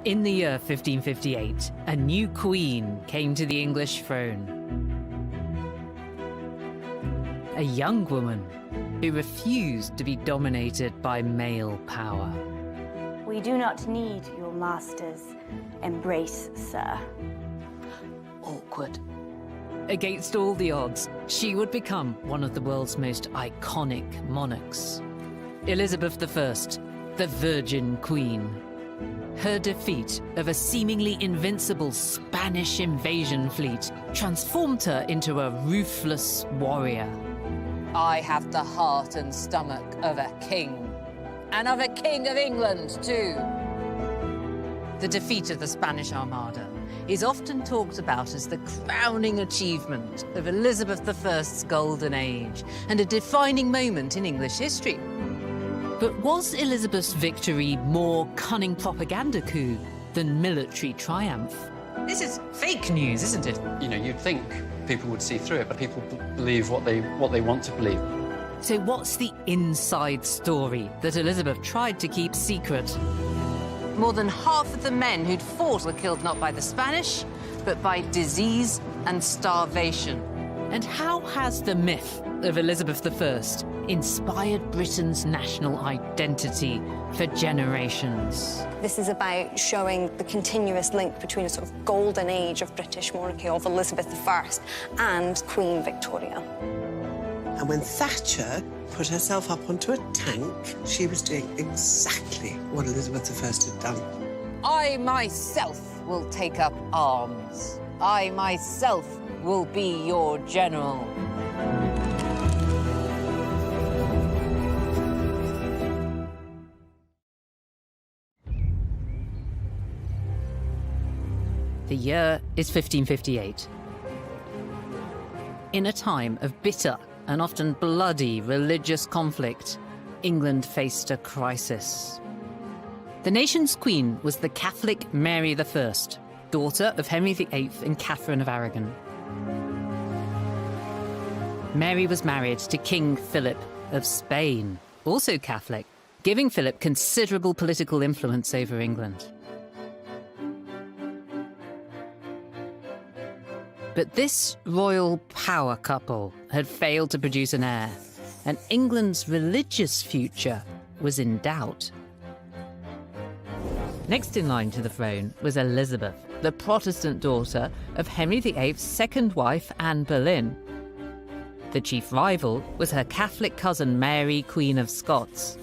In the year 1558, a new queen came to the English throne. A young woman who refused to be dominated by male power. We do not need your master's embrace, sir. Awkward. Against all the odds, she would become one of the world's most iconic monarchs. Elizabeth I, the Virgin Queen. Her defeat of a seemingly invincible Spanish invasion fleet transformed her into a ruthless warrior. I have the heart and stomach of a king. And of a king of England, too. The defeat of the Spanish Armada is often talked about as the crowning achievement of Elizabeth I's golden age and a defining moment in English history. But was Elizabeth's victory more cunning propaganda coup than military triumph? This is fake news, isn't it? You know, you'd think people would see through it, but people believe what they want to believe. So what's the inside story that Elizabeth tried to keep secret? More than half of the men who'd fought were killed not by the Spanish, but by disease and starvation. And how has the myth of Elizabeth I inspired Britain's national identity for generations? This is about showing the continuous link between a sort of golden age of British monarchy of Elizabeth I and Queen Victoria. And when Thatcher put herself up onto a tank, she was doing exactly what Elizabeth I had done. I myself will take up arms. I myself will be your general. The year is 1558. In a time of bitter and often bloody religious conflict, England faced a crisis. The nation's queen was the Catholic Mary I, daughter of Henry VIII and Catherine of Aragon. Mary was married to King Philip of Spain, also Catholic, giving Philip considerable political influence over England. But this royal power couple had failed to produce an heir, and England's religious future was in doubt. Next in line to the throne was Elizabeth, the Protestant daughter of Henry VIII's second wife, Anne Boleyn. The chief rival was her Catholic cousin Mary, Queen of Scots.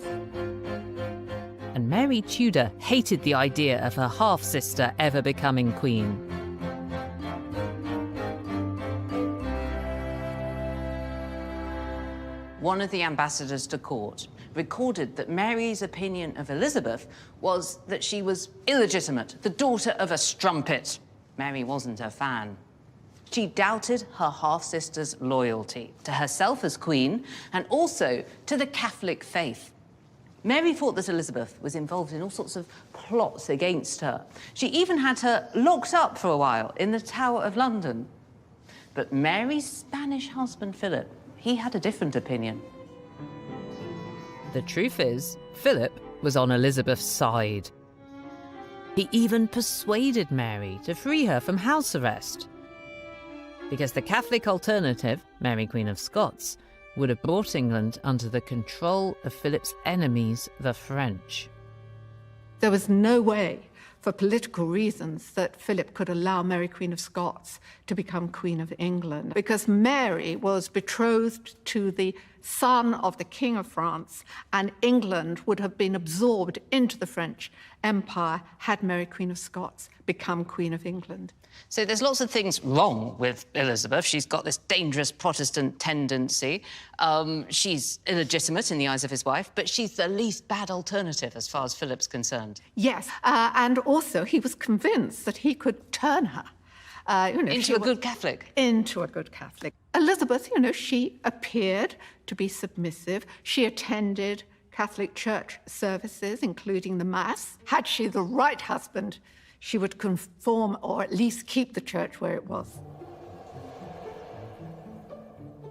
And Mary Tudor hated the idea of her half-sister ever becoming queen. One of the ambassadors to court recorded that Mary's opinion of Elizabeth was that she was illegitimate, the daughter of a strumpet. Mary wasn't a fan. She doubted her half-sister's loyalty to herself as queen and also to the Catholic faith. Mary thought that Elizabeth was involved in all sorts of plots against her. She even had her locked up for a while in the Tower of London. But Mary's Spanish husband, Philip, he had a different opinion. The truth is, Philip was on Elizabeth's side. He even persuaded Mary to free her from house arrest. Because the Catholic alternative, Mary Queen of Scots, would have brought England under the control of Philip's enemies, the French. There was no way, for political reasons, that Philip could allow Mary Queen of Scots to become Queen of England, because Mary was betrothed to the son of the King of France, and England would have been absorbed into the French Empire had Mary Queen of Scots become Queen of England. So there's lots of things wrong with Elizabeth. She's got this dangerous Protestant tendency. She's illegitimate in the eyes of his wife, but she's the least bad alternative as far as Philip's concerned. Yes, and also he was convinced that he could turn her into a good Catholic. Into a good Catholic. Elizabeth, she appeared to be submissive. She attended Catholic church services, including the Mass. Had she the right husband, she would conform or at least keep the church where it was.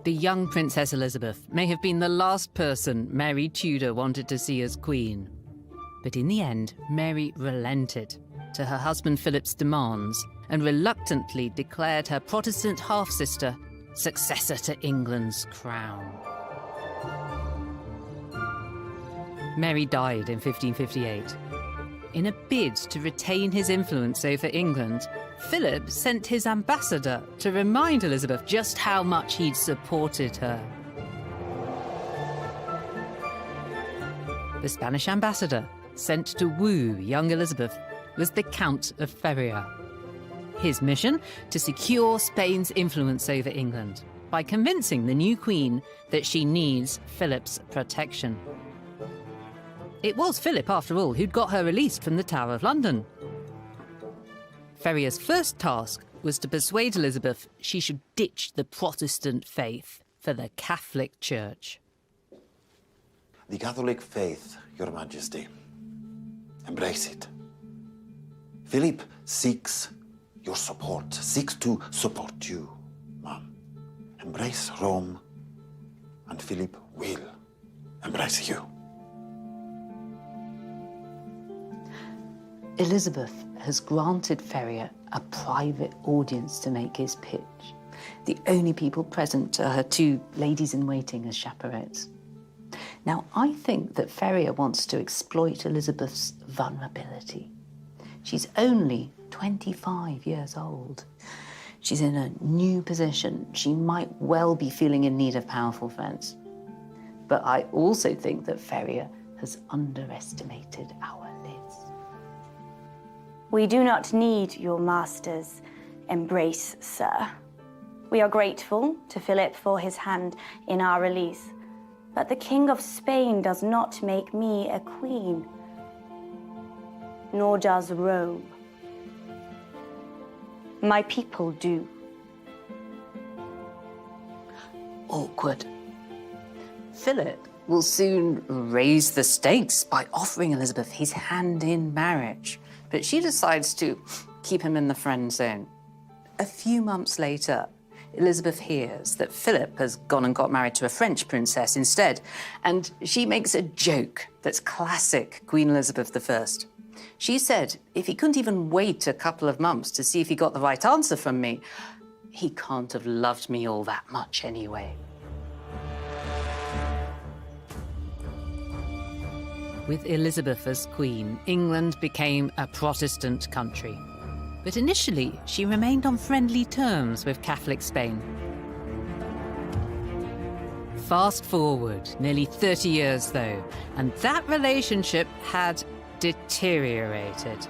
The young Princess Elizabeth may have been the last person Mary Tudor wanted to see as queen. But in the end, Mary relented. to her husband Philip's demands and reluctantly declared her Protestant half-sister successor to England's crown. Mary died in 1558. In a bid to retain his influence over England, Philip sent his ambassador to remind Elizabeth just how much he'd supported her. The Spanish ambassador sent to woo young Elizabeth was the Count of Feria. His mission? To secure Spain's influence over England by convincing the new queen that she needs Philip's protection. It was Philip, after all, who'd got her released from the Tower of London. Feria's first task was to persuade Elizabeth she should ditch the Protestant faith for the Catholic Church. The Catholic faith, Your Majesty. Embrace it. Philip seeks your support, seeks to support you, Mom. Embrace Rome, and Philip will embrace you. Elizabeth has granted Feria a private audience to make his pitch. The only people present are her two ladies-in-waiting as chaperettes. Now, I think that Feria wants to exploit Elizabeth's vulnerability. She's only 25 years old. She's in a new position. She might well be feeling in need of powerful friends. But I also think that Feria has underestimated our Liz. We do not need your master's embrace, sir. We are grateful to Philip for his hand in our release, but the King of Spain does not make me a queen, nor does Rome. My people do. Awkward. Philip will soon raise the stakes by offering Elizabeth his hand in marriage, but she decides to keep him in the friend zone. A few months later, Elizabeth hears that Philip has gone and got married to a French princess instead, and she makes a joke that's classic Queen Elizabeth I. She said, if he couldn't even wait a couple of months to see if he got the right answer from me, he can't have loved me all that much anyway. With Elizabeth as queen, England became a Protestant country. But initially, she remained on friendly terms with Catholic Spain. Fast forward nearly 30 years, though, and that relationship had deteriorated.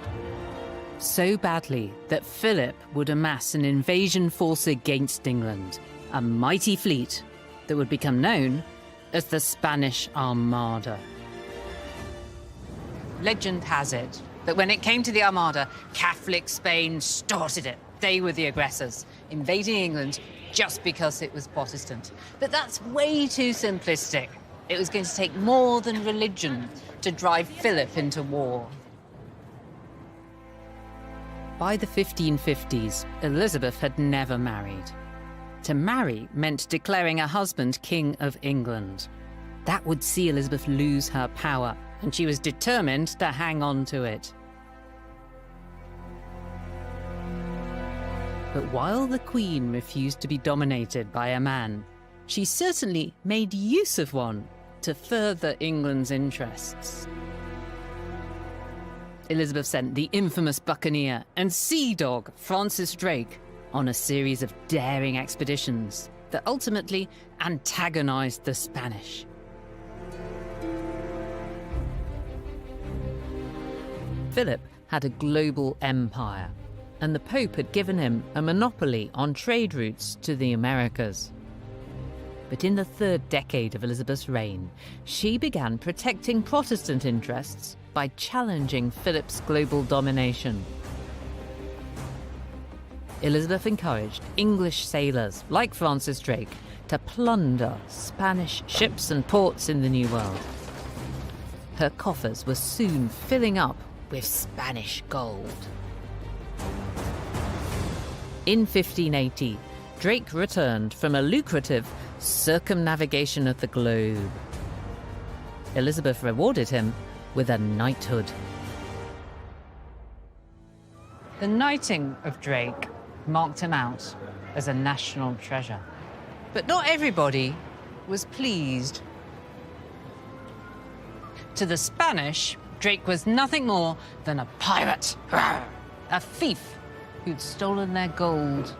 So badly that Philip would amass an invasion force against England, a mighty fleet that would become known as the Spanish Armada. Legend has it that when it came to the Armada, Catholic Spain started it. They were the aggressors, invading England just because it was Protestant. But that's way too simplistic. It was going to take more than religion to drive Philip into war. By the 1550s, Elizabeth had never married. To marry meant declaring her husband King of England. That would see Elizabeth lose her power, and she was determined to hang on to it. But while the Queen refused to be dominated by a man, she certainly made use of one to further England's interests. Elizabeth sent the infamous buccaneer and sea dog Francis Drake on a series of daring expeditions that ultimately antagonized the Spanish. Philip had a global empire, and the Pope had given him a monopoly on trade routes to the Americas. But in the third decade of Elizabeth's reign, she began protecting Protestant interests by challenging Philip's global domination. Elizabeth encouraged English sailors like Francis Drake to plunder Spanish ships and ports in the New World. Her coffers were soon filling up with Spanish gold. In 1580, Drake returned from a lucrative circumnavigation of the globe. Elizabeth rewarded him with a knighthood. The knighting of Drake marked him out as a national treasure. But not everybody was pleased. To the Spanish, Drake was nothing more than a pirate, a thief who'd stolen their gold.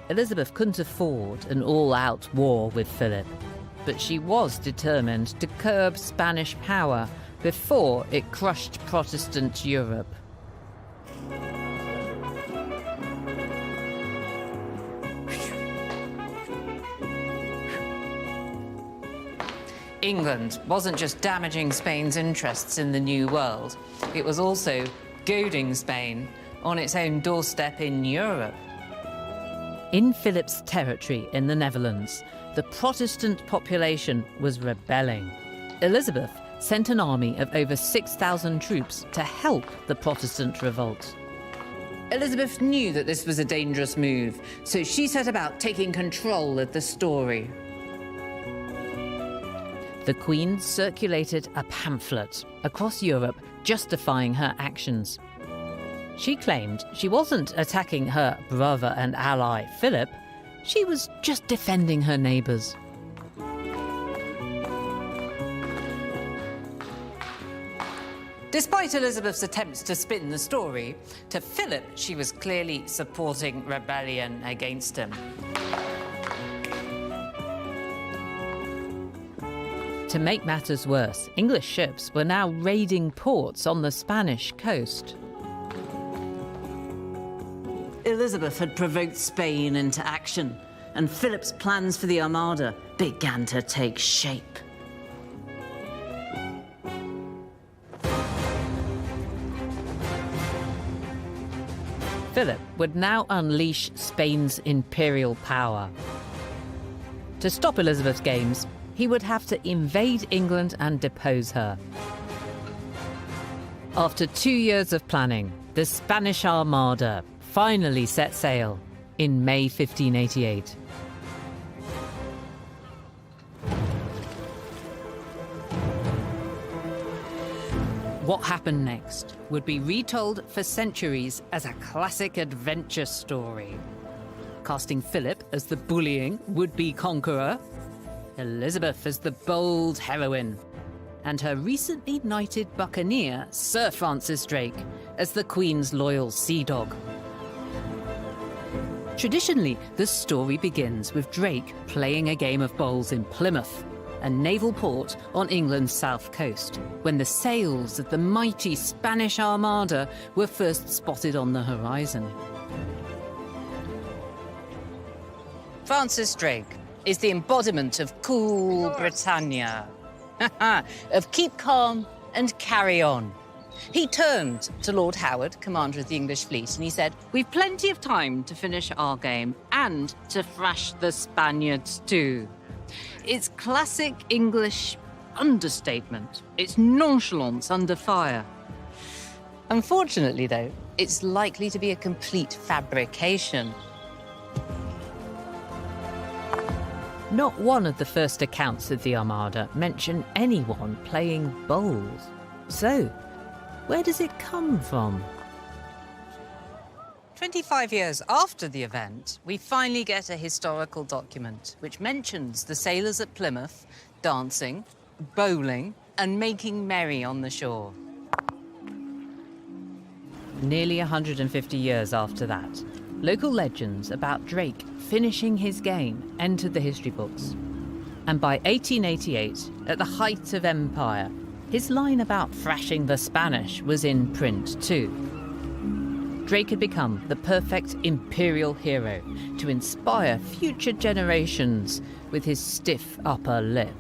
Elizabeth couldn't afford an all-out war with Philip, but she was determined to curb Spanish power before it crushed Protestant Europe. England wasn't just damaging Spain's interests in the New World, it was also goading Spain on its own doorstep in Europe. In Philip's territory in the Netherlands, the Protestant population was rebelling. Elizabeth sent an army of over 6,000 troops to help the Protestant revolt. Elizabeth knew that this was a dangerous move, so she set about taking control of the story. The Queen circulated a pamphlet across Europe justifying her actions. She claimed she wasn't attacking her brother and ally, Philip. She was just defending her neighbours. Despite Elizabeth's attempts to spin the story, to Philip she was clearly supporting rebellion against him. To make matters worse, English ships were now raiding ports on the Spanish coast. Elizabeth had provoked Spain into action, and Philip's plans for the Armada began to take shape. Philip would now unleash Spain's imperial power. To stop Elizabeth's games, he would have to invade England and depose her. After 2 years of planning, the Spanish Armada finally set sail in May 1588. What happened next would be retold for centuries as a classic adventure story, casting Philip as the bullying would-be conqueror, Elizabeth as the bold heroine, and her recently knighted buccaneer, Sir Francis Drake, as the Queen's loyal sea dog. Traditionally, the story begins with Drake playing a game of bowls in Plymouth, a naval port on England's south coast, when the sails of the mighty Spanish Armada were first spotted on the horizon. Francis Drake is the embodiment of cool Britannia, of keep calm and carry on. He turned to Lord Howard, commander of the English fleet, and he said, "We've plenty of time to finish our game and to thrash the Spaniards too." It's classic English understatement. It's nonchalance under fire. Unfortunately, though, it's likely to be a complete fabrication. Not one of the first accounts of the Armada mention anyone playing bowls. So, where does it come from? 25 years after the event, we finally get a historical document which mentions the sailors at Plymouth dancing, bowling, and making merry on the shore. Nearly 150 years after that, local legends about Drake finishing his game entered the history books. And by 1888, at the height of empire, his line about thrashing the Spanish was in print too. Drake had become the perfect imperial hero to inspire future generations with his stiff upper lip.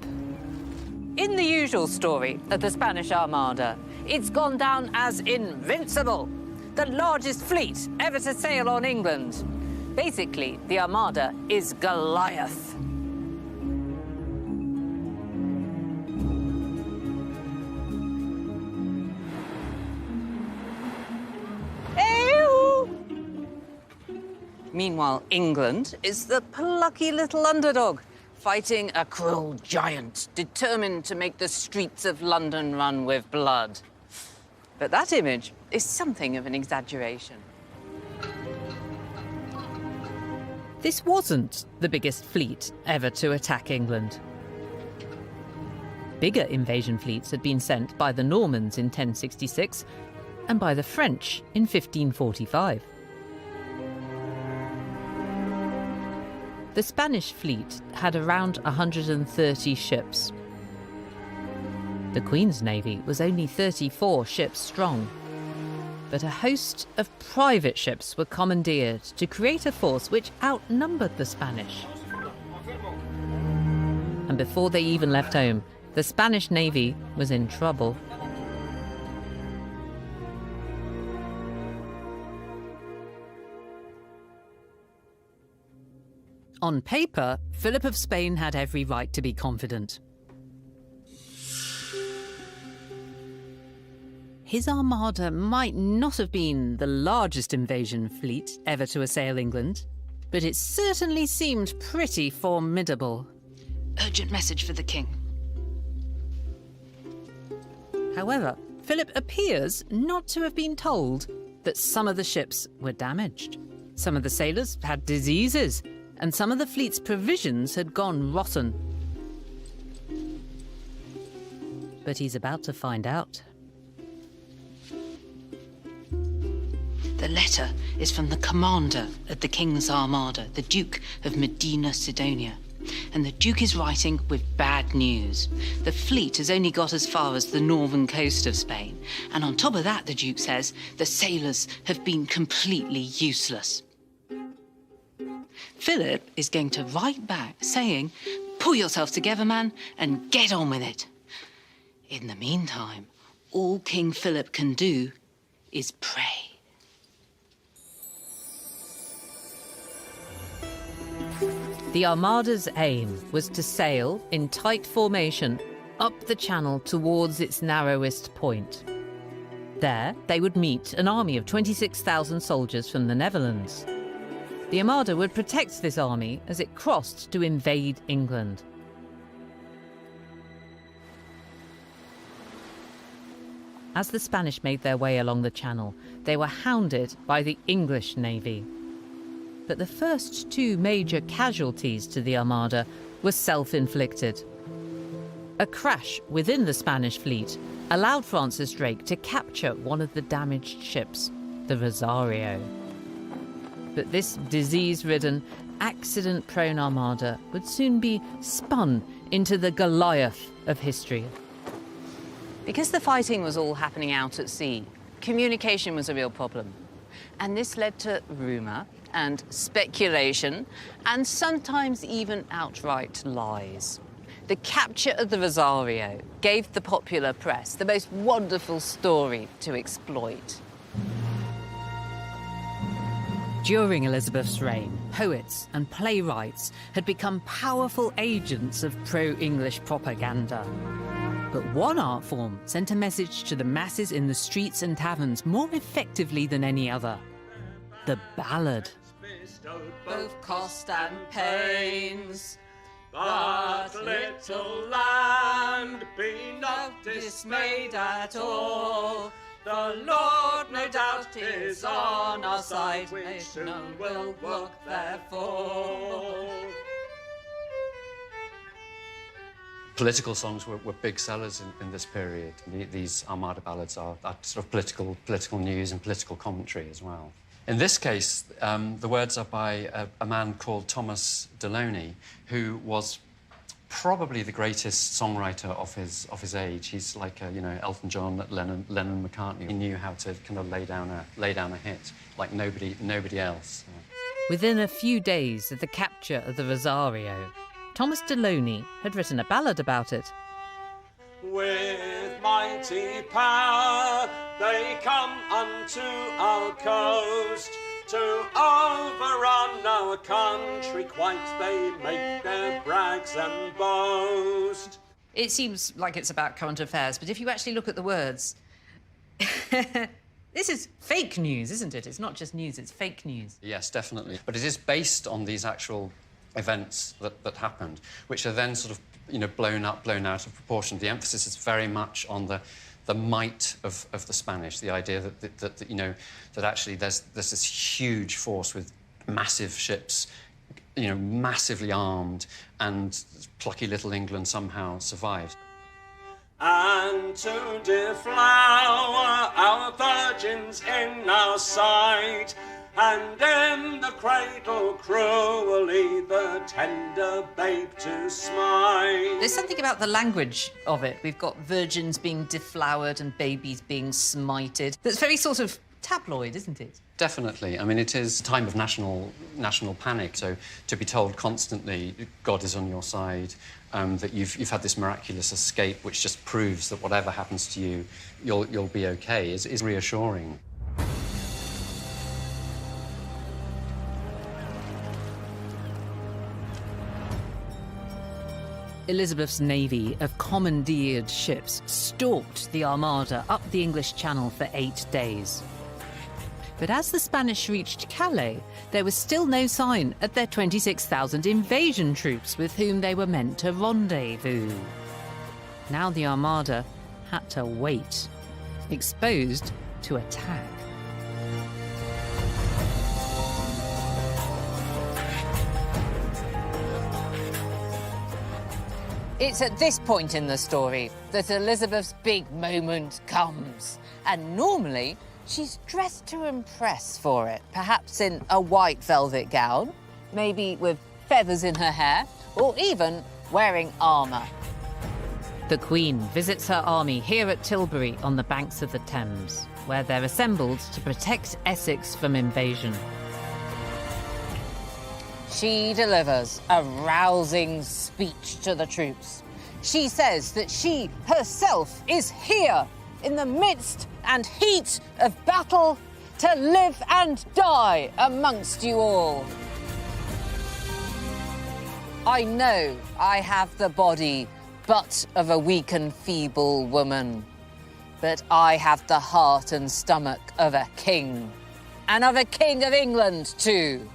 In the usual story of the Spanish Armada, it's gone down as invincible, the largest fleet ever to sail on England. Basically, the Armada is Goliath. Meanwhile, England is the plucky little underdog, fighting a cruel giant, determined to make the streets of London run with blood. But that image is something of an exaggeration. This wasn't the biggest fleet ever to attack England. Bigger invasion fleets had been sent by the Normans in 1066 and by the French in 1545. The Spanish fleet had around 130 ships. The Queen's Navy was only 34 ships strong, but a host of private ships were commandeered to create a force which outnumbered the Spanish. And before they even left home, the Spanish Navy was in trouble. On paper, Philip of Spain had every right to be confident. His armada might not have been the largest invasion fleet ever to assail England, but it certainly seemed pretty formidable. Urgent message for the king. However, Philip appears not to have been told that some of the ships were damaged. Some of the sailors had diseases, and some of the fleet's provisions had gone rotten. But he's about to find out. The letter is from the commander of the King's Armada, the Duke of Medina Sidonia. And the Duke is writing with bad news. The fleet has only got as far as the northern coast of Spain. And on top of that, the Duke says, the sailors have been completely useless. Philip is going to write back saying, pull yourself together, man, and get on with it. In the meantime, all King Philip can do is pray. The Armada's aim was to sail in tight formation up the channel towards its narrowest point. There, they would meet an army of 26,000 soldiers from the Netherlands. The Armada would protect this army as it crossed to invade England. As the Spanish made their way along the channel, they were hounded by the English navy. But the first two major casualties to the Armada were self-inflicted. A crash within the Spanish fleet allowed Francis Drake to capture one of the damaged ships, the Rosario. But this disease-ridden, accident-prone Armada would soon be spun into the Goliath of history. Because the fighting was all happening out at sea, communication was a real problem. And this led to rumour and speculation, and sometimes even outright lies. The capture of the Rosario gave the popular press the most wonderful story to exploit. During Elizabeth's reign, poets and playwrights had become powerful agents of pro-English propaganda. But one art form sent a message to the masses in the streets and taverns more effectively than any other: the ballad. Both cost and pains, but little land, be not dismayed at all. The Lord, no doubt, is on our side, which none will work therefore. Political songs were big sellers in this period. These Armada ballads are sort of political news and political commentary as well. In this case, the words are by a man called Thomas Deloney, who was probably the greatest songwriter of his age. He's like Elton John, Lennon, McCartney. He knew how to kind of lay down a hit like nobody else. Within a few days of the capture of the Rosario, Thomas Deloney had written a ballad about it. With mighty power they come unto our coast, to overrun our country quite they make their brags and boast. It seems like it's about current affairs, but if you actually look at the words, this is fake news, isn't it? It's not just news, it's fake news. Yes, definitely. But it is based on these actual events that happened, which are then sort of blown out of proportion. The emphasis is very much on the the might of the Spanish, the idea that you know, that actually there's this huge force with massive ships, you know, massively armed, and plucky little England somehow survived. And to deflower our virgins in our sight, and in the cradle cruelly the tender babe to smite. There's something about the language of it. We've got virgins being deflowered and babies being smited. That's very sort of tabloid, isn't it? Definitely. I mean, it is a time of national panic. So to be told constantly God is on your side, that you've had this miraculous escape, which just proves that whatever happens to you, you'll be okay, is reassuring. Elizabeth's navy of commandeered ships stalked the Armada up the English Channel for 8 days. But as the Spanish reached Calais, there was still no sign of their 26,000 invasion troops with whom they were meant to rendezvous. Now the Armada had to wait, exposed to attack. It's at this point in the story that Elizabeth's big moment comes. And normally, she's dressed to impress for it, perhaps in a white velvet gown, maybe with feathers in her hair, or even wearing armour. The Queen visits her army here at Tilbury on the banks of the Thames, where they're assembled to protect Essex from invasion. She delivers a rousing speech to the troops. She says that she herself is here in the midst and heat of battle to live and die amongst you all. I know I have the body but of a weak and feeble woman, but I have the heart and stomach of a king, and of a king of England too.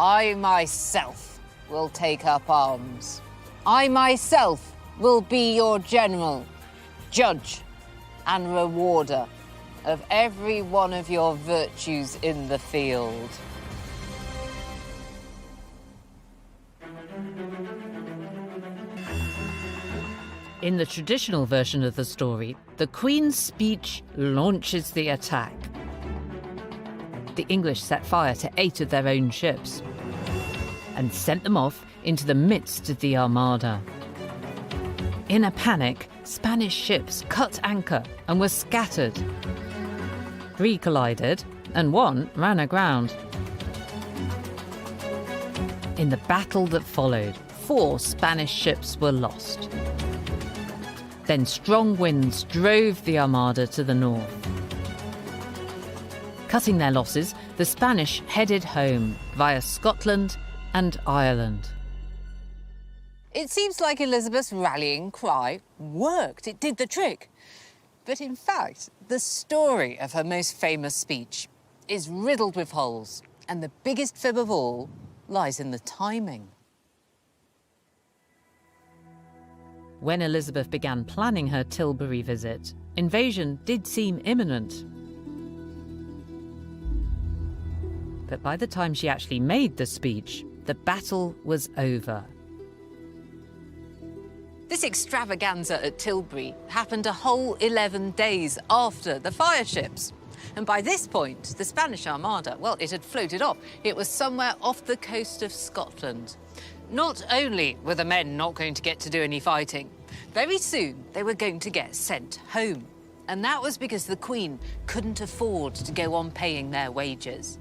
I myself will take up arms. I myself will be your general, judge, and rewarder of every one of your virtues in the field. In the traditional version of the story, the Queen's speech launches the attack. The English set fire to 8 of their own ships and sent them off into the midst of the Armada. In a panic, Spanish ships cut anchor and were scattered. 3 collided and 1 ran aground. In the battle that followed, 4 Spanish ships were lost. Then strong winds drove the Armada to the north. Cutting their losses, the Spanish headed home via Scotland and Ireland. It seems like Elizabeth's rallying cry worked. It did the trick. But in fact, the story of her most famous speech is riddled with holes, and the biggest fib of all lies in the timing. When Elizabeth began planning her Tilbury visit, invasion did seem imminent. But by the time she actually made the speech, the battle was over. This extravaganza at Tilbury happened a whole 11 days after the fire ships. And by this point, the Spanish Armada, well, it had floated off. It was somewhere off the coast of Scotland. Not only were the men not going to get to do any fighting, very soon they were going to get sent home. And that was because the Queen couldn't afford to go on paying their wages.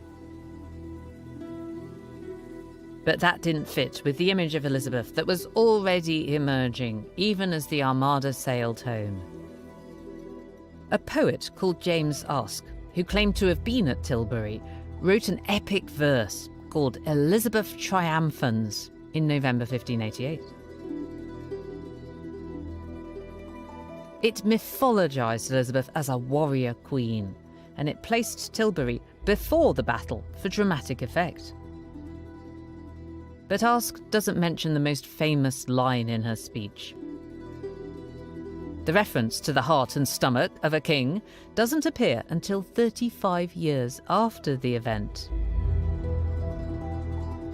But that didn't fit with the image of Elizabeth that was already emerging, even as the Armada sailed home. A poet called James Usk, who claimed to have been at Tilbury, wrote an epic verse called Elizabeth Triumphans in November 1588. It mythologized Elizabeth as a warrior queen, and it placed Tilbury before the battle for dramatic effect. But Usk doesn't mention the most famous line in her speech. The reference to the heart and stomach of a king doesn't appear until 35 years after the event.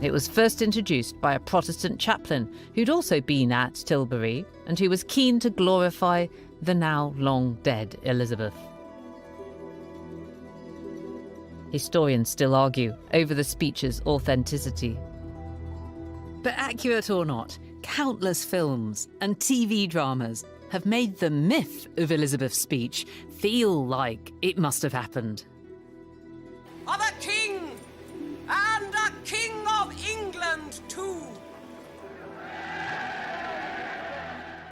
It was first introduced by a Protestant chaplain who'd also been at Tilbury and who was keen to glorify the now long dead Elizabeth. Historians still argue over the speech's authenticity. But accurate or not, countless films and TV dramas have made the myth of Elizabeth's speech feel like it must have happened. Of a king, and a king of England too.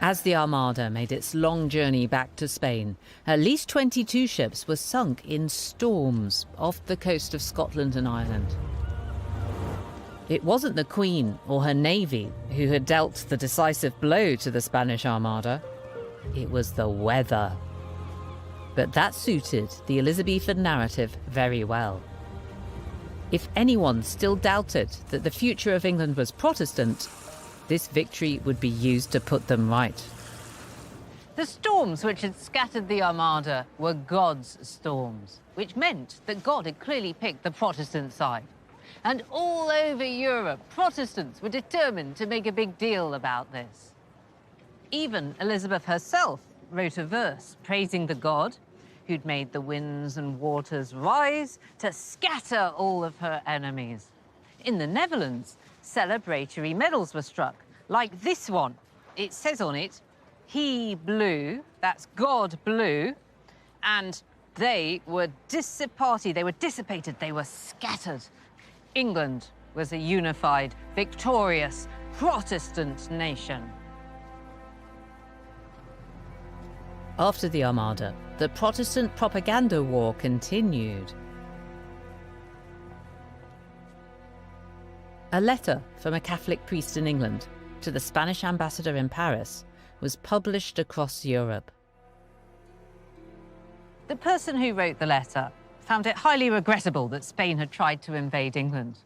As the Armada made its long journey back to Spain, at least 22 ships were sunk in storms off the coast of Scotland and Ireland. It wasn't the Queen or her navy who had dealt the decisive blow to the Spanish Armada. It was the weather. But that suited the Elizabethan narrative very well. If anyone still doubted that the future of England was Protestant, this victory would be used to put them right. The storms which had scattered the Armada were God's storms, which meant that God had clearly picked the Protestant side. And all over Europe, Protestants were determined to make a big deal about this. Even Elizabeth herself wrote a verse praising the God who'd made the winds and waters rise to scatter all of her enemies. In the Netherlands, celebratory medals were struck, like this one. It says on it, "He blew," that's God blew, and they were dissipated, they were scattered. England was a unified, victorious, Protestant nation. After the Armada, the Protestant propaganda war continued. A letter from a Catholic priest in England to the Spanish ambassador in Paris was published across Europe. The person who wrote the letter found it highly regrettable that Spain had tried to invade England.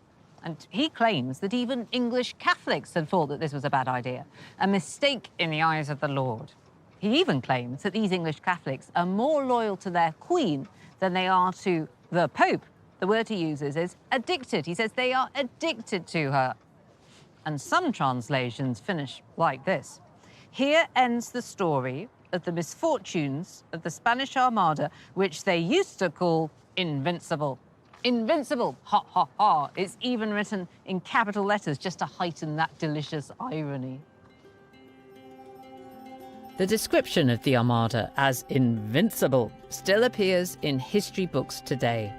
And he claims that even English Catholics had thought that this was a bad idea, a mistake in the eyes of the Lord. He even claims that these English Catholics are more loyal to their Queen than they are to the Pope. The word he uses is addicted. He says they are addicted to her. And some translations finish like this. Here ends the story of the misfortunes of the Spanish Armada, which they used to call invincible. Invincible, ha, ha, ha. It's even written in capital letters just to heighten that delicious irony. The description of the Armada as invincible still appears in history books today.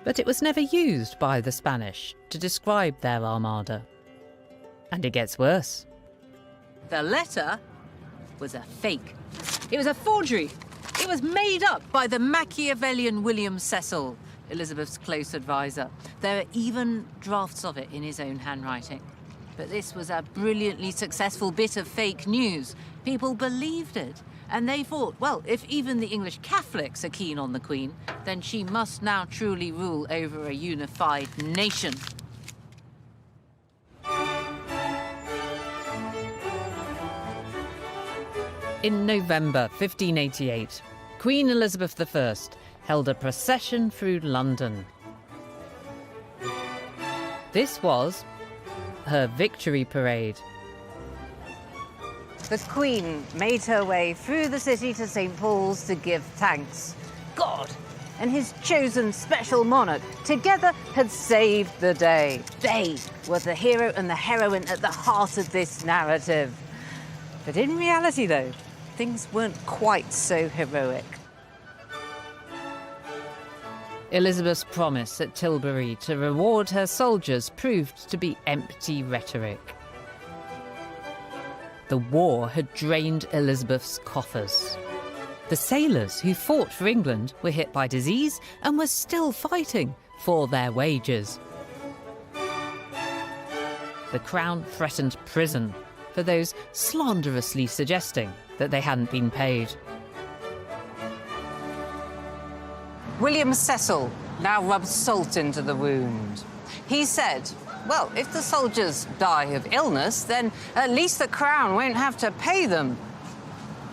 But it was never used by the Spanish to describe their Armada. And it gets worse. The letter was a fake. It was a forgery. It was made up by the Machiavellian William Cecil, Elizabeth's close advisor. There are even drafts of it in his own handwriting. But this was a brilliantly successful bit of fake news. People believed it. And they thought, well, if even the English Catholics are keen on the Queen, then she must now truly rule over a unified nation. In November 1588, Queen Elizabeth I held a procession through London. This was her victory parade. The Queen made her way through the city to St. Paul's to give thanks. God and his chosen special monarch together had saved the day. They were the hero and the heroine at the heart of this narrative. But in reality, though, things weren't quite so heroic. Elizabeth's promise at Tilbury to reward her soldiers proved to be empty rhetoric. The war had drained Elizabeth's coffers. The sailors who fought for England were hit by disease and were still fighting for their wages. The Crown threatened prison for those slanderously suggesting that they hadn't been paid. William Cecil now rubbed salt into the wound. He said, well, if the soldiers die of illness, then at least the Crown won't have to pay them.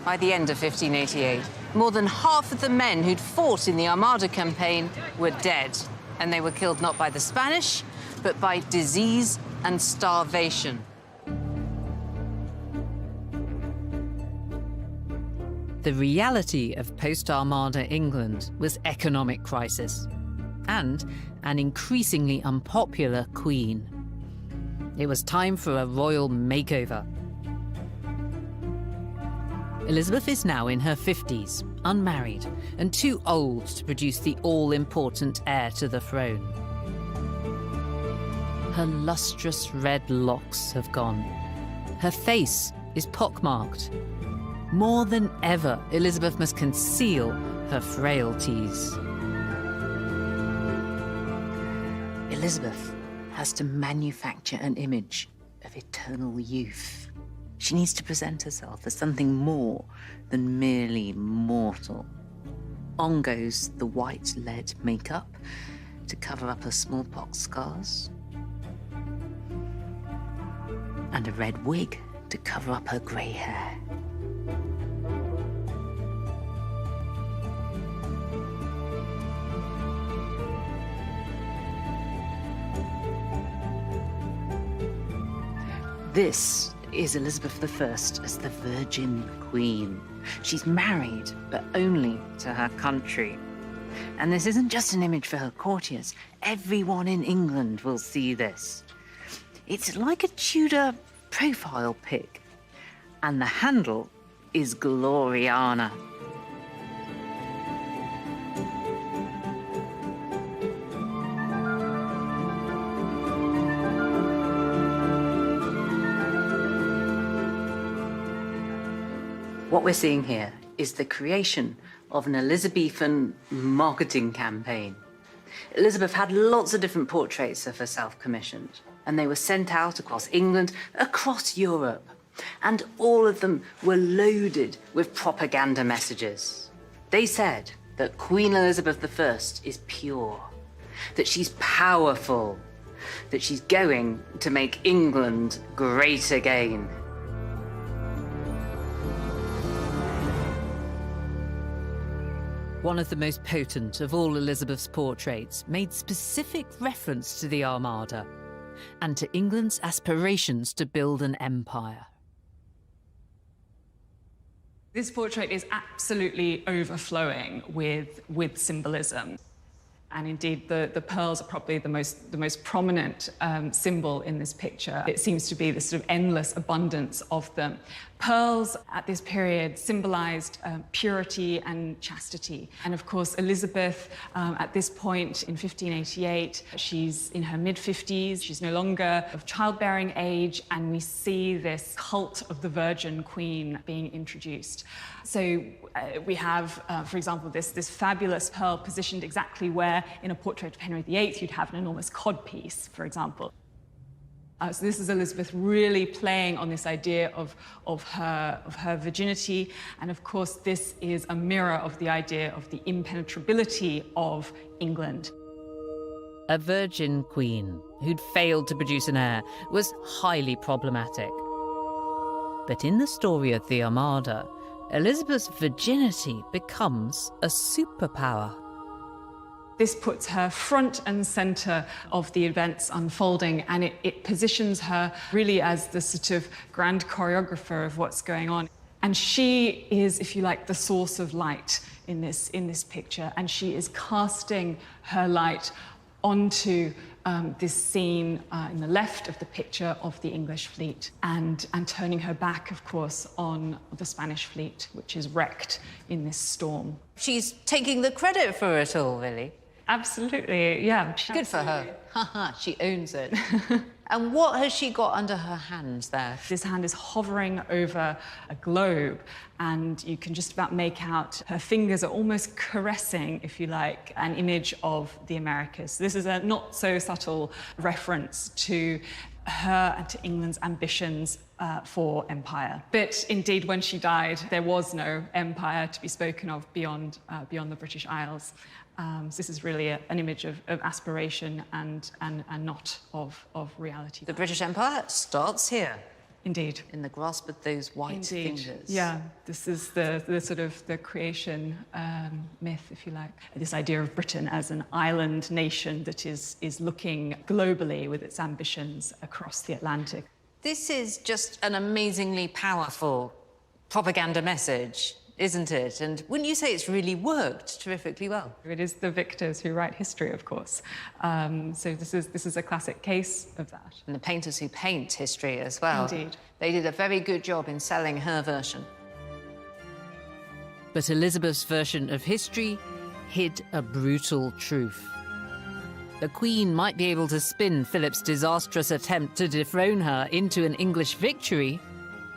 By the end of 1588, more than half of the men who'd fought in the Armada campaign were dead, and they were killed not by the Spanish, but by disease and starvation. The reality of post-Armada England was economic crisis and an increasingly unpopular queen. It was time for a royal makeover. Elizabeth is now in her 50s, unmarried, and too old to produce the all-important heir to the throne. Her lustrous red locks have gone. Her face is pockmarked. More than ever, Elizabeth must conceal her frailties. Elizabeth has to manufacture an image of eternal youth. She needs to present herself as something more than merely mortal. On goes the white lead makeup to cover up her smallpox scars, and a red wig to cover up her grey hair. This is Elizabeth I as the Virgin Queen. She's married, but only to her country. And this isn't just an image for her courtiers. Everyone in England will see this. It's like a Tudor profile pic. And the handle is Gloriana. What we're seeing here is the creation of an Elizabethan marketing campaign. Elizabeth had lots of different portraits of herself commissioned, and they were sent out across England, across Europe, and all of them were loaded with propaganda messages. They said that Queen Elizabeth I is pure, that she's powerful, that she's going to make England great again. One of the most potent of all Elizabeth's portraits made specific reference to the Armada and to England's aspirations to build an empire. This portrait is absolutely overflowing with symbolism. And indeed, the pearls are probably the most prominent symbol in this picture. It seems to be this sort of endless abundance of them. Pearls at this period symbolized purity and chastity. And of course, Elizabeth, at this point in 1588, she's in her mid-50s. She's no longer of childbearing age, and we see this cult of the Virgin Queen being introduced. So we have, for example, this fabulous pearl positioned exactly where in a portrait of Henry VIII you'd have an enormous codpiece, for example. So this is Elizabeth really playing on this idea of her virginity. And of course, this is a mirror of the idea of the impenetrability of England. A virgin queen who'd failed to produce an heir was highly problematic. But in the story of the Armada, Elizabeth's virginity becomes a superpower. This puts her front and center of the events unfolding, and it positions her really as the sort of grand choreographer of what's going on. And she is, if you like, the source of light in this picture, and she is casting her light onto this scene in the left of the picture of the English fleet, and turning her back, of course, on the Spanish fleet, which is wrecked in this storm. She's taking the credit for it all, really. Absolutely, yeah. Good for her. Haha, she owns it. And what has she got under her hand there? This hand is hovering over a globe, and you can just about make out her fingers are almost caressing, if you like, an image of the Americas. This is a not so subtle reference to her and to England's ambitions for empire. But indeed, when she died, there was no empire to be spoken of beyond the British Isles. So this is really an image of aspiration and not of reality. The British Empire starts here. Indeed. In the grasp of those white fingers. Yeah, this is the sort of the creation myth, if you like. This idea of Britain as an island nation that is looking globally with its ambitions across the Atlantic. This is just an amazingly powerful propaganda message, isn't it? And wouldn't you say it's really worked terrifically well? It is the victors who write history, of course. So this is a classic case of that. And the painters who paint history as well. Indeed. They did a very good job in selling her version. But Elizabeth's version of history hid a brutal truth. The Queen might be able to spin Philip's disastrous attempt to dethrone her into an English victory,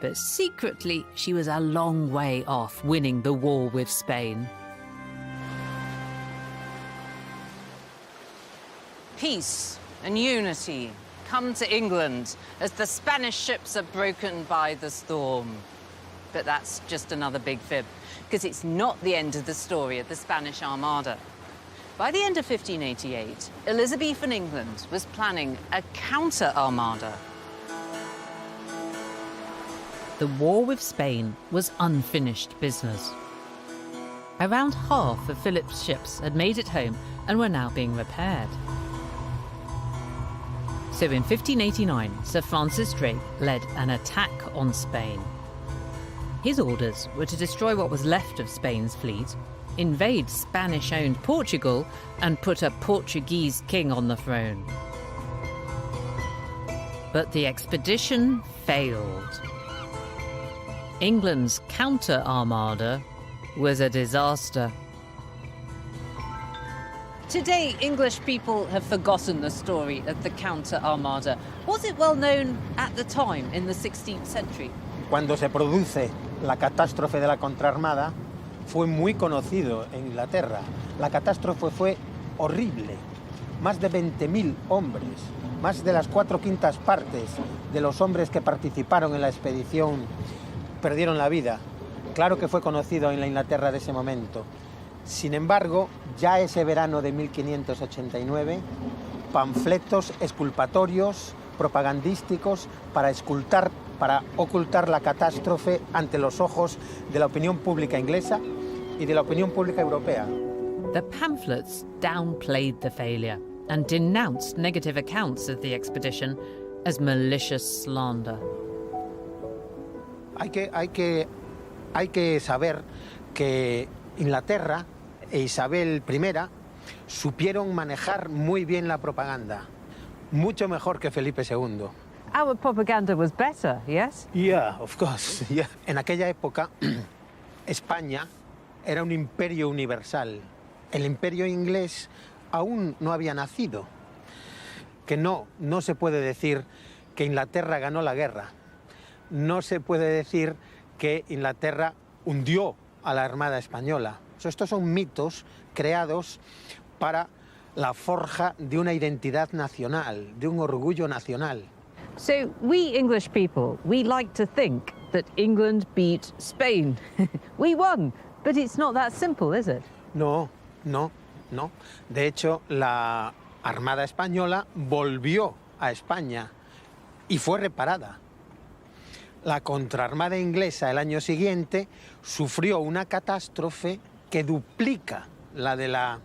but secretly she was a long way off winning the war with Spain. Peace and unity come to England as the Spanish ships are broken by the storm. But that's just another big fib, because it's not the end of the story of the Spanish Armada. By the end of 1588, Elizabethan England was planning a counter-armada. The war with Spain was unfinished business. Around half of Philip's ships had made it home and were now being repaired. So in 1589, Sir Francis Drake led an attack on Spain. His orders were to destroy what was left of Spain's fleet, invade Spanish-owned Portugal, and put a Portuguese king on the throne. But the expedition failed. England's counter-armada was a disaster. Today, English people have forgotten the story of the counter-armada. Was it well known at the time, in the 16th century? Cuando se produce la catástrofe de la contraarmada, fue muy conocido en Inglaterra. La catástrofe fue horrible. Más de 20.000 hombres, más de las 4/5 partes de los hombres que participaron en la expedición perdieron la vida. Claro que fue conocido en la Inglaterra de ese momento. Sin embargo, ya ese verano de 1589, panfletos exculpatorios, propagandísticos, para ocultar la catástrofe ante los ojos de la opinión pública inglesa y de la opinión pública europea. The pamphlets downplayed the failure and denounced negative accounts of the expedition as malicious slander. Hay que saber que Inglaterra e Isabel I supieron manejar muy bien la propaganda, mucho mejor que Felipe II. Our propaganda was better, yes? Yeah, of course. Yeah. En aquella época, España era un imperio universal. El imperio inglés aún no había nacido. Que no se puede decir que Inglaterra ganó la guerra. No se puede decir que Inglaterra hundió a la Armada Española. Estos son mitos creados para la forja de una identidad nacional, de un orgullo nacional. So we English people, we like to think that England beat Spain. We won, but it's not that simple, is it? No. De hecho, la Armada Española volvió a España y fue reparada. La contraarmada inglesa el año siguiente sufrió una catástrofe que duplica la de la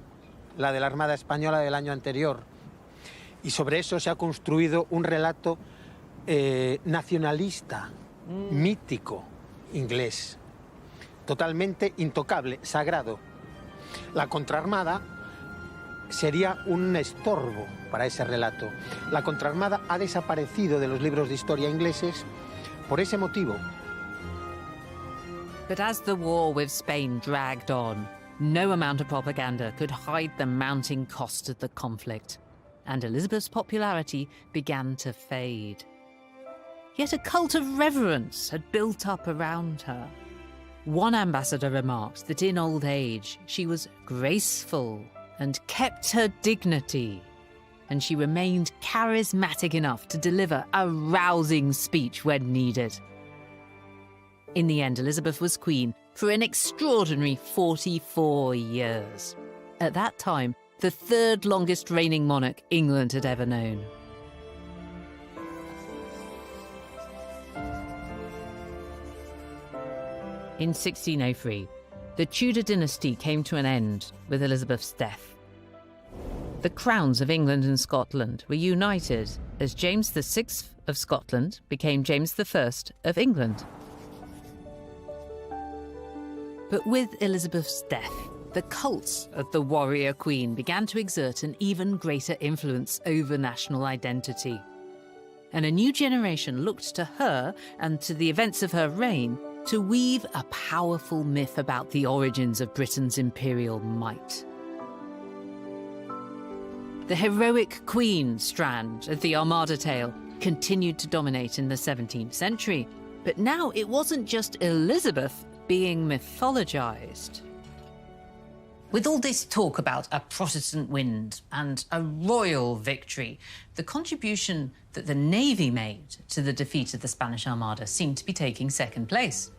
Armada Española del año anterior. Y sobre eso se ha construido un relato nacionalista, mítico, inglés, totalmente intocable, sagrado. La contraarmada sería un estorbo para ese relato. La contraarmada ha desaparecido de los libros de historia ingleses por ese motivo. But as the war with Spain dragged on, no amount of propaganda could hide the mounting cost of the conflict, and Elizabeth's popularity began to fade. Yet a cult of reverence had built up around her. One ambassador remarked that in old age she was graceful and kept her dignity, and she remained charismatic enough to deliver a rousing speech when needed. In the end, Elizabeth was queen for an extraordinary 44 years. At that time, the third longest reigning monarch England had ever known. In 1603, the Tudor dynasty came to an end with Elizabeth's death. The crowns of England and Scotland were united as James VI of Scotland became James I of England. But with Elizabeth's death, the cult of the warrior queen began to exert an even greater influence over national identity. And a new generation looked to her and to the events of her reign to weave a powerful myth about the origins of Britain's imperial might. The heroic queen strand of the Armada tale continued to dominate in the 17th century, but now it wasn't just Elizabeth being mythologized. With all this talk about a Protestant wind and a royal victory, the contribution that the Navy made to the defeat of the Spanish Armada seemed to be taking second place.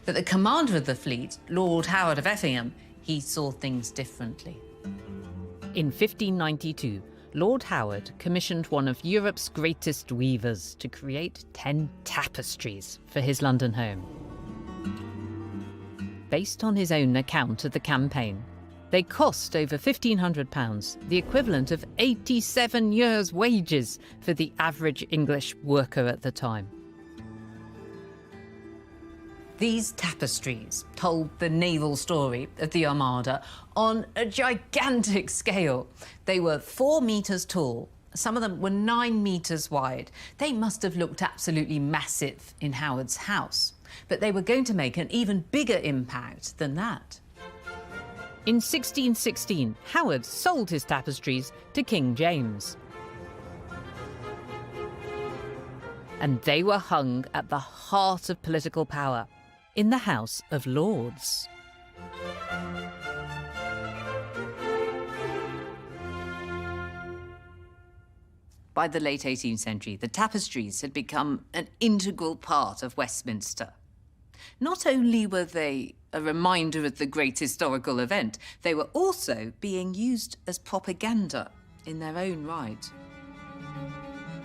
But the commander of the fleet, Lord Howard of Effingham, he saw things differently. In 1592, Lord Howard commissioned one of Europe's greatest weavers to create 10 tapestries for his London home. Based on his own account of the campaign, they cost over £1,500, the equivalent of 87 years' wages for the average English worker at the time. These tapestries told the naval story of the Armada on a gigantic scale. They were 4 meters tall. Some of them were 9 meters wide. They must have looked absolutely massive in Howard's house, but they were going to make an even bigger impact than that. In 1616, Howard sold his tapestries to King James. And they were hung at the heart of political power, in the House of Lords. By the late 18th century, the tapestries had become an integral part of Westminster. Not only were they a reminder of the great historical event, they were also being used as propaganda in their own right.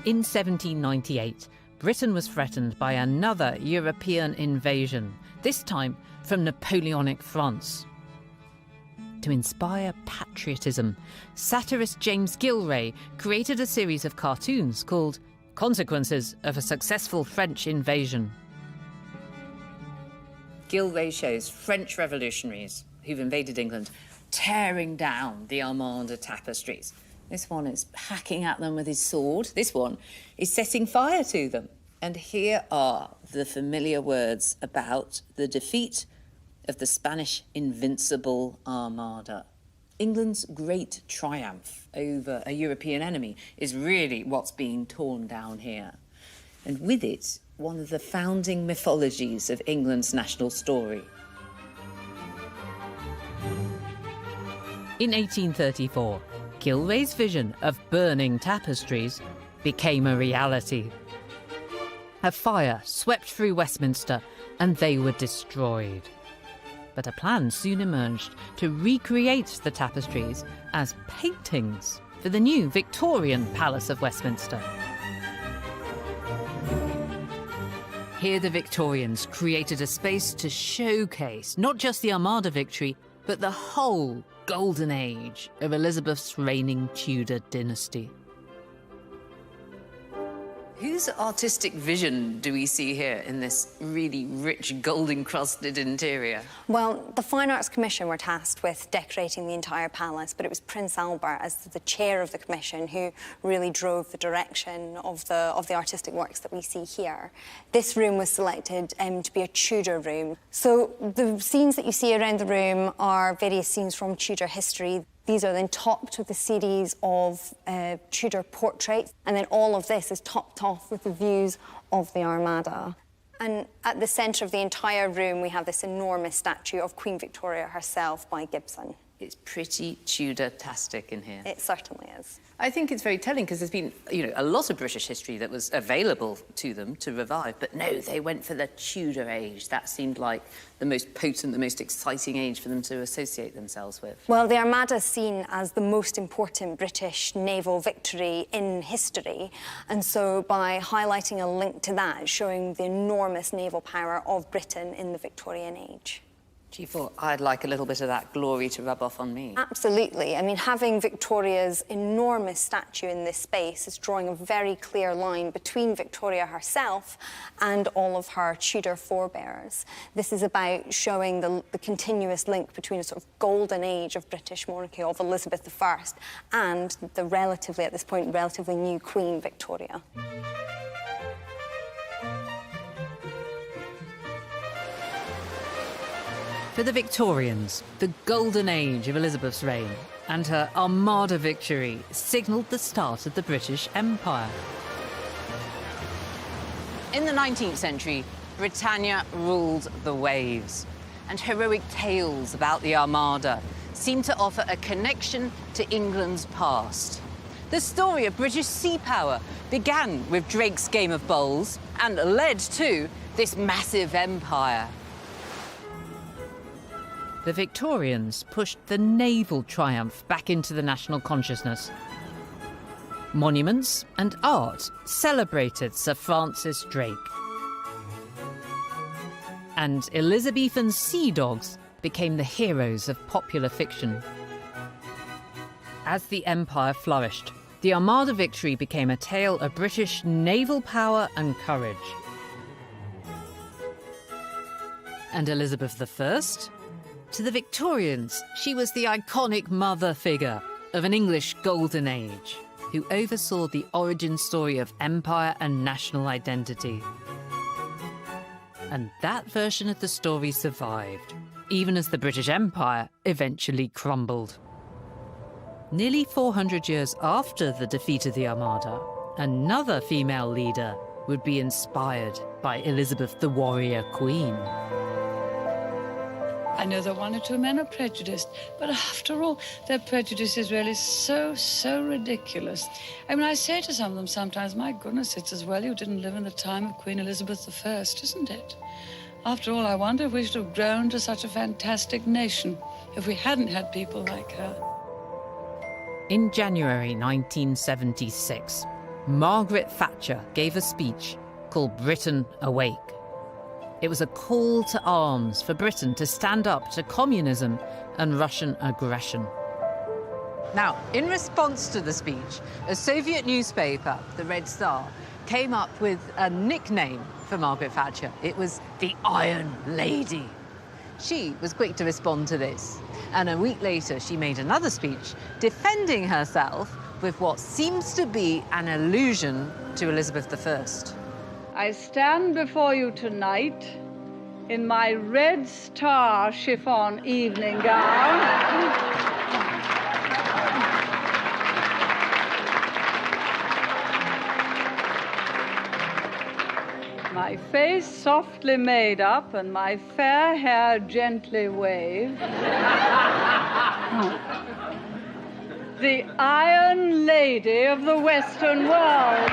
In 1798, Britain was threatened by another European invasion, this time from Napoleonic France. To inspire patriotism, satirist James Gillray created a series of cartoons called Consequences of a Successful French Invasion. Gillray shows French revolutionaries who've invaded England tearing down the Armada tapestries. This one is hacking at them with his sword. This one is setting fire to them. And here are the familiar words about the defeat of the Spanish invincible Armada. England's great triumph over a European enemy is really what's being torn down here. And with it, one of the founding mythologies of England's national story. In 1834, Gillray's vision of burning tapestries became a reality. A fire swept through Westminster and they were destroyed. But a plan soon emerged to recreate the tapestries as paintings for the new Victorian Palace of Westminster. Here the Victorians created a space to showcase not just the Armada victory, but the whole golden age of Elizabeth's reigning Tudor dynasty. Whose artistic vision do we see here in this really rich, golden-crusted interior? Well, the Fine Arts Commission were tasked with decorating the entire palace, but it was Prince Albert, as the chair of the commission, who really drove the direction of the artistic works that we see here. This room was selected to be a Tudor room. So the scenes that you see around the room are various scenes from Tudor history. These are then topped with a series of Tudor portraits, and then all of this is topped off with the views of the Armada. And at the centre of the entire room, we have this enormous statue of Queen Victoria herself by Gibson. It's pretty Tudor-tastic in here. It certainly is. I think it's very telling because there's been, a lot of British history that was available to them to revive, but no, they went for the Tudor age. That seemed like the most potent, the most exciting age for them to associate themselves with. Well, the Armada is seen as the most important British naval victory in history, and so by highlighting a link to that, showing the enormous naval power of Britain in the Victorian age. She thought, I'd like a little bit of that glory to rub off on me. Absolutely. I mean, having Victoria's enormous statue in this space is drawing a very clear line between Victoria herself and all of her Tudor forebears. This is about showing the continuous link between a sort of golden age of British monarchy of Elizabeth I and the relatively, at this point, relatively new Queen Victoria. For the Victorians, the golden age of Elizabeth's reign and her Armada victory signalled the start of the British Empire. In the 19th century, Britannia ruled the waves, and heroic tales about the Armada seemed to offer a connection to England's past. The story of British sea power began with Drake's Game of Bowls and led to this massive empire. The Victorians pushed the naval triumph back into the national consciousness. Monuments and art celebrated Sir Francis Drake. And Elizabethan sea dogs became the heroes of popular fiction. As the empire flourished, the Armada victory became a tale of British naval power and courage. And Elizabeth I? To the Victorians, she was the iconic mother figure of an English golden age who oversaw the origin story of empire and national identity. And that version of the story survived, even as the British Empire eventually crumbled. Nearly 400 years after the defeat of the Armada, another female leader would be inspired by Elizabeth the Warrior Queen. I know that one or two men are prejudiced, but after all, their prejudice is really so ridiculous. I mean, I say to some of them sometimes, my goodness, it's as well you didn't live in the time of Queen Elizabeth I, isn't it? After all, I wonder if we should have grown to such a fantastic nation if we hadn't had people like her. In January 1976, Margaret Thatcher gave a speech called Britain Awake. It was a call to arms for Britain to stand up to communism and Russian aggression. Now, in response to the speech, a Soviet newspaper, the Red Star, came up with a nickname for Margaret Thatcher. It was the Iron Lady. She was quick to respond to this, and a week later she made another speech defending herself with what seems to be an allusion to Elizabeth I. I stand before you tonight in my Red Star chiffon evening gown. My face softly made up and my fair hair gently waved. The Iron Lady of the Western world.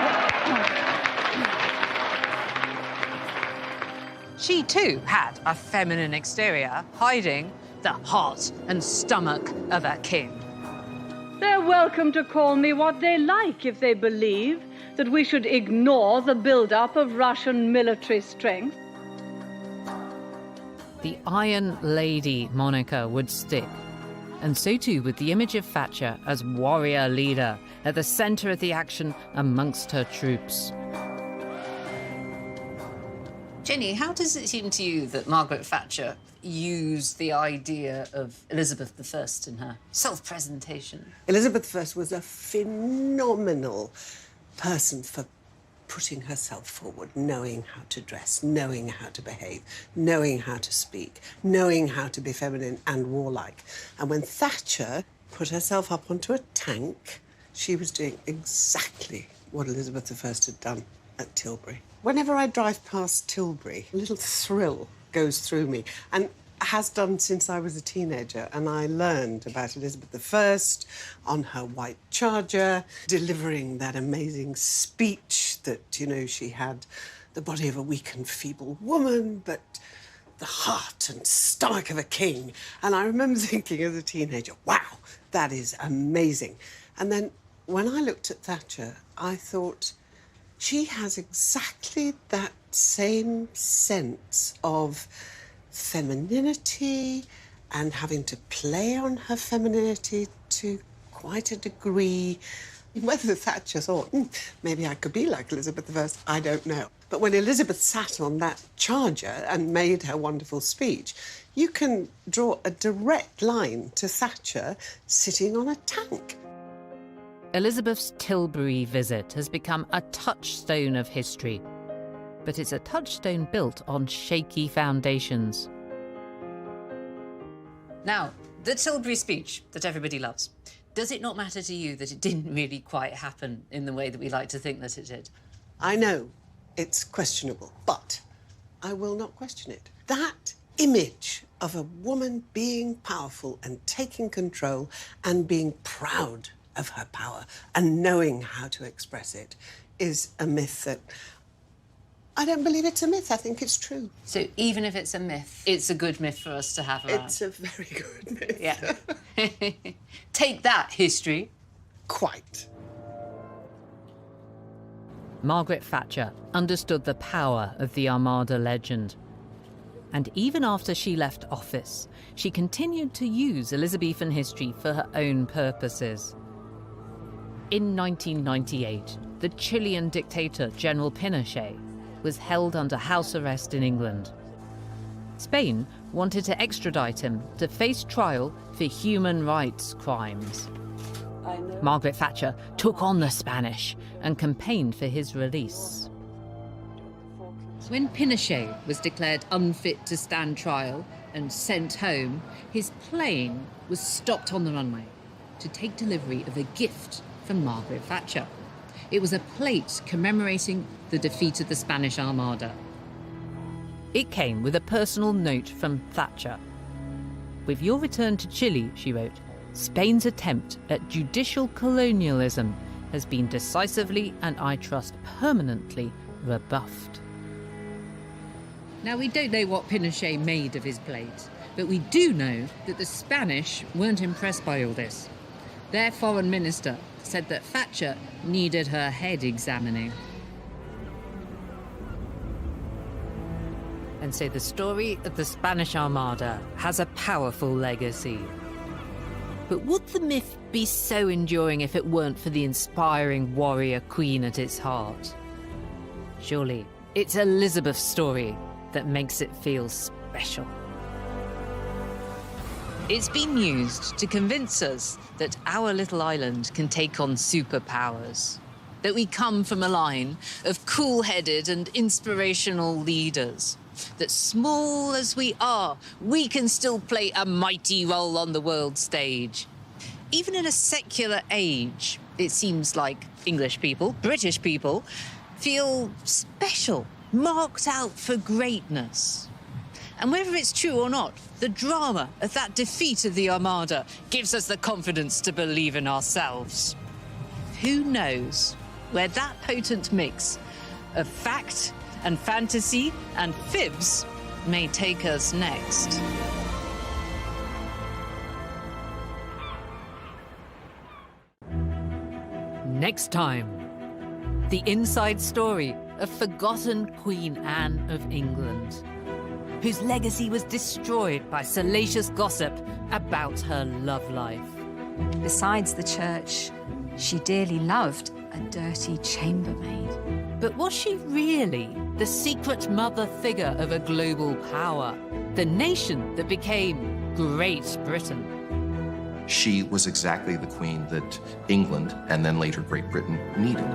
She too had a feminine exterior, hiding the heart and stomach of a king. They're welcome to call me what they like if they believe that we should ignore the build-up of Russian military strength. The Iron Lady moniker would stick, and so too would the image of Thatcher as warrior leader at the centre of the action amongst her troops. Jenny, how does it seem to you that Margaret Thatcher used the idea of Elizabeth I in her self-presentation? Elizabeth I was a phenomenal person for putting herself forward, knowing how to dress, knowing how to behave, knowing how to speak, knowing how to be feminine and warlike. And when Thatcher put herself up onto a tank, she was doing exactly what Elizabeth I had done at Tilbury. Whenever I drive past Tilbury, a little thrill goes through me. And has done since I was a teenager, and I learned about Elizabeth I on her white charger, delivering that amazing speech that, you know, she had the body of a weak and feeble woman, but the heart and stomach of a king. And I remember thinking as a teenager, wow, that is amazing. And then when I looked at Thatcher, I thought, she has exactly that same sense of femininity and having to play on her femininity to quite a degree. Whether Thatcher thought, maybe I could be like Elizabeth I, I don't know. But when Elizabeth sat on that charger and made her wonderful speech, you can draw a direct line to Thatcher sitting on a tank. Elizabeth's Tilbury visit has become a touchstone of history, but it's a touchstone built on shaky foundations. Now, the Tilbury speech that everybody loves. Does it not matter to you that it didn't really quite happen in the way that we like to think that it did? I know it's questionable, but I will not question it. That image of a woman being powerful and taking control and being proud of her power and knowing how to express it is a myth that... I don't believe it's a myth. I think it's true. So even if it's a myth, it's a good myth for us to have around? It's a very good myth. Yeah. Take that, history. Quite. Margaret Thatcher understood the power of the Armada legend. And even after she left office, she continued to use Elizabethan history for her own purposes. In 1998, the Chilean dictator General Pinochet was held under house arrest in England. Spain wanted to extradite him to face trial for human rights crimes. Margaret Thatcher took on the Spanish and campaigned for his release. When Pinochet was declared unfit to stand trial and sent home, his plane was stopped on the runway to take delivery of a gift from Margaret Thatcher. It was a plate commemorating the defeat of the Spanish Armada. It came with a personal note from Thatcher. "With your return to Chile," she wrote, "Spain's attempt at judicial colonialism has been decisively and, I trust, permanently rebuffed." Now, we don't know what Pinochet made of his plate, but we do know that the Spanish weren't impressed by all this. Their foreign minister said that Thatcher needed her head examining. And so the story of the Spanish Armada has a powerful legacy. But would the myth be so enduring if it weren't for the inspiring warrior queen at its heart? Surely it's Elizabeth's story that makes it feel special. It's been used to convince us that our little island can take on superpowers, that we come from a line of cool-headed and inspirational leaders, that small as we are, we can still play a mighty role on the world stage. Even in a secular age, it seems like English people, British people, feel special, marked out for greatness. And whether it's true or not, the drama of that defeat of the Armada gives us the confidence to believe in ourselves. Who knows where that potent mix of fact and fantasy and fibs may take us next. Next time, the inside story of forgotten Queen Anne of England, whose legacy was destroyed by salacious gossip about her love life. Besides the church, she dearly loved a dirty chambermaid. But was she really the secret mother figure of a global power, the nation that became Great Britain? She was exactly the queen that England, and then later Great Britain, needed.